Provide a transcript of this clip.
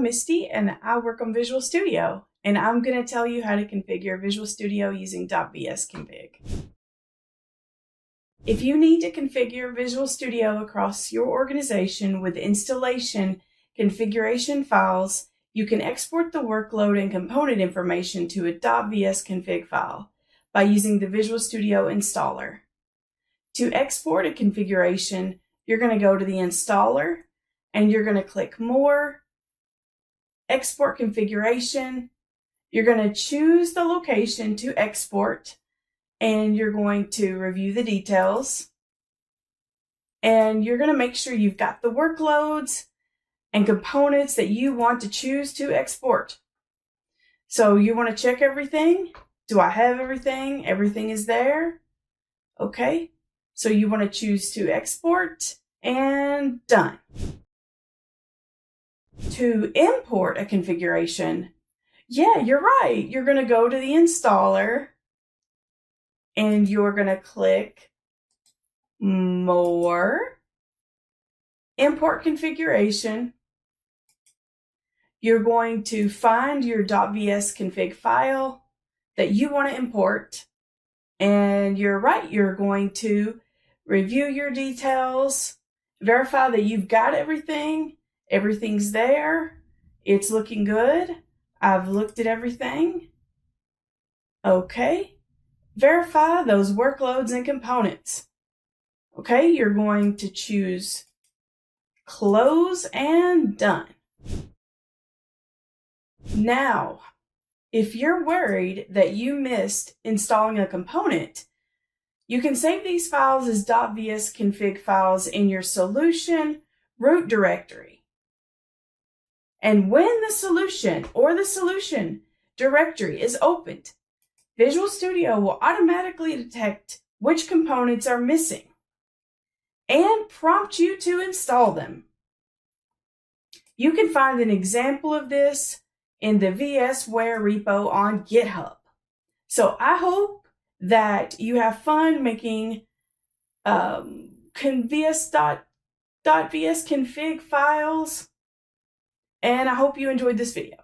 Misty and I work on Visual Studio, and I'm going to tell you how to configure Visual Studio using vsconfig. If you need to configure Visual Studio across your organization with installation configuration files, you can export the workload and component information to a vsconfig file by using the Visual Studio installer. To export a configuration, you're going to go to the installer and you're going to click More, Export Configuration. You're going to choose the location to export and you're going to review the details. And you're going to make sure you've got the workloads and components that you want to choose to export. So you want to check everything. Do I have everything? Everything is there. Okay. So you want to choose to export and done. To import a configuration, yeah, you're right. You're going to go to the installer and you're going to click More, Import Configuration. You're going to find your .vsconfig file that you want to import. And you're right, you're going to review your details, verify that you've got everything. Everything's there. It's looking good. I've looked at everything. Okay. Verify those workloads and components. Okay, you're going to choose Close and Done. Now, if you're worried that you missed installing a component, you can save these files as .vsconfig files in your solution root directory. And when the solution or the solution directory is opened, Visual Studio will automatically detect which components are missing and prompt you to install them. You can find an example of this in the VSware repo on GitHub. So I hope that you have fun making vsconfig files, and I hope you enjoyed this video.